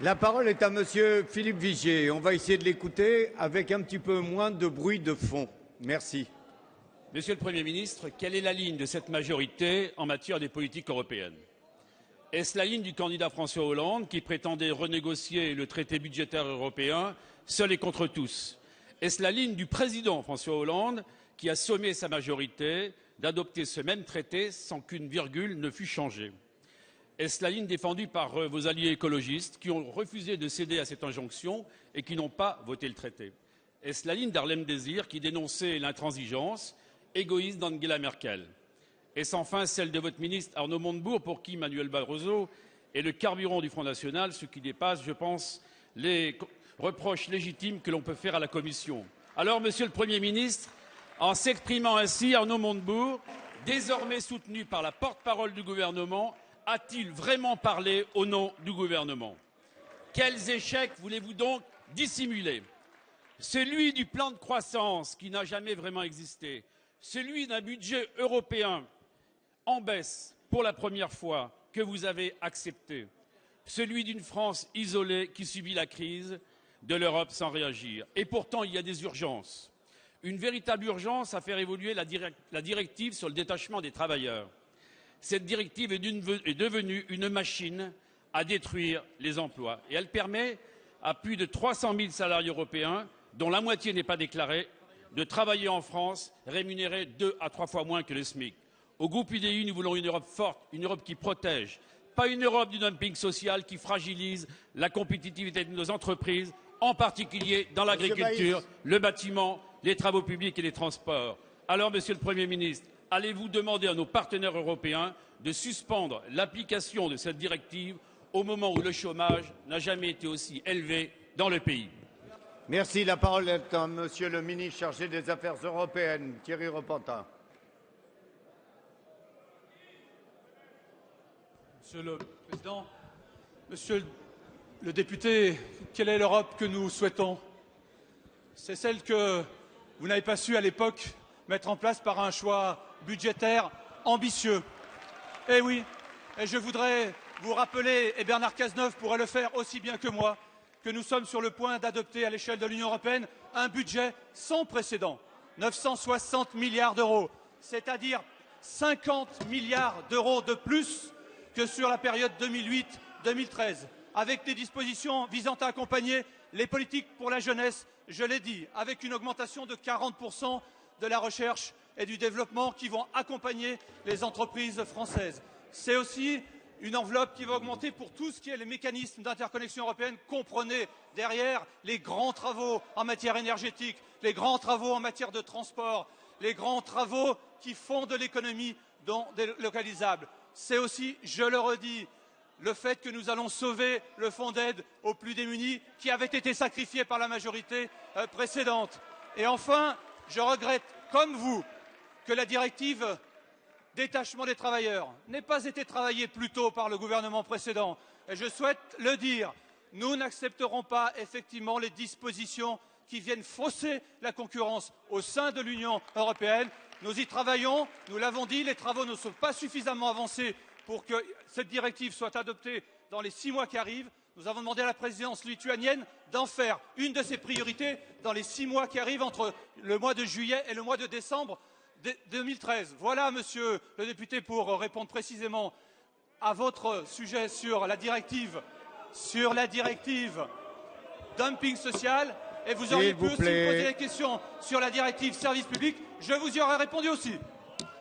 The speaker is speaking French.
La parole est à Monsieur Philippe Vigier. On va essayer de l'écouter avec un petit peu moins de bruit de fond. Merci. Monsieur le Premier ministre, quelle est la ligne de cette majorité en matière des politiques européennes? Est-ce la ligne du candidat François Hollande qui prétendait renégocier le traité budgétaire européen seul et contre tous? Est-ce la ligne du président François Hollande qui a sommé sa majorité d'adopter ce même traité sans qu'une virgule ne fût changée? Est-ce la ligne défendue par vos alliés écologistes qui ont refusé de céder à cette injonction et qui n'ont pas voté le traité? Est-ce la ligne d'Harlem Désir qui dénonçait l'intransigeance égoïste d'Angela Merkel? Est-ce enfin celle de votre ministre Arnaud Montebourg, pour qui Manuel Barroso est le carburant du Front National, ce qui dépasse, je pense, les reproches légitimes que l'on peut faire à la Commission? Alors, Monsieur le Premier ministre, en s'exprimant ainsi, Arnaud Montebourg, désormais soutenu par la porte-parole du gouvernement, a-t-il vraiment parlé au nom du gouvernement? Quels échecs voulez-vous donc dissimuler? Celui du plan de croissance qui n'a jamais vraiment existé, celui d'un budget européen en baisse pour la première fois que vous avez accepté, celui d'une France isolée qui subit la crise de l'Europe sans réagir. Et pourtant, il y a des urgences. Une véritable urgence à faire évoluer la directive sur le détachement des travailleurs. Cette directive est devenue une machine à détruire les emplois. Et elle permet à plus de 300 000 salariés européens, dont la moitié n'est pas déclarée, de travailler en France, rémunérés 2 à 3 fois moins que le SMIC. Au groupe UDI, nous voulons une Europe forte, une Europe qui protège, pas une Europe du dumping social qui fragilise la compétitivité de nos entreprises, en particulier dans l'agriculture, le bâtiment, les travaux publics et les transports. Alors, Monsieur le Premier ministre, allez-vous demander à nos partenaires européens de suspendre l'application de cette directive au moment où le chômage n'a jamais été aussi élevé dans le pays? Merci. La parole est à Monsieur le ministre chargé des Affaires européennes, Thierry Repentin. Monsieur le Président, Monsieur le député, quelle est l'Europe que nous souhaitons? C'est celle que vous n'avez pas su à l'époque mettre en place par un choix budgétaire ambitieux. Eh oui, et je voudrais vous rappeler, et Bernard Cazeneuve pourrait le faire aussi bien que moi, que nous sommes sur le point d'adopter à l'échelle de l'Union européenne un budget sans précédent, 960 milliards d'euros, c'est-à-dire 50 milliards d'euros de plus que sur la période 2008-2013, avec des dispositions visant à accompagner les politiques pour la jeunesse, je l'ai dit, avec une augmentation de 40% de la recherche et du développement qui vont accompagner les entreprises françaises. C'est aussi une enveloppe qui va augmenter pour tout ce qui est les mécanismes d'interconnexion européenne. Comprenez derrière les grands travaux en matière énergétique, les grands travaux en matière de transport, les grands travaux qui font de l'économie délocalisable. C'est aussi, je le redis, le fait que nous allons sauver le fonds d'aide aux plus démunis qui avait été sacrifié par la majorité précédente. Et enfin, je regrette, comme vous, que la directive détachement des travailleurs n'ait pas été travaillée plus tôt par le gouvernement précédent. Et je souhaite le dire, nous n'accepterons pas effectivement les dispositions qui viennent fausser la concurrence au sein de l'Union européenne. Nous y travaillons, nous l'avons dit, les travaux ne sont pas suffisamment avancés pour que cette directive soit adoptée dans les 6 mois qui arrivent. Nous avons demandé à la présidence lituanienne d'en faire une de ses priorités dans les 6 mois qui arrivent entre le mois de juillet et le mois de décembre 2013. Voilà, monsieur le député, pour répondre précisément à votre sujet sur la directive dumping social. Et vous auriez pu aussi me poser des questions sur la directive service public. Je vous y aurais répondu aussi.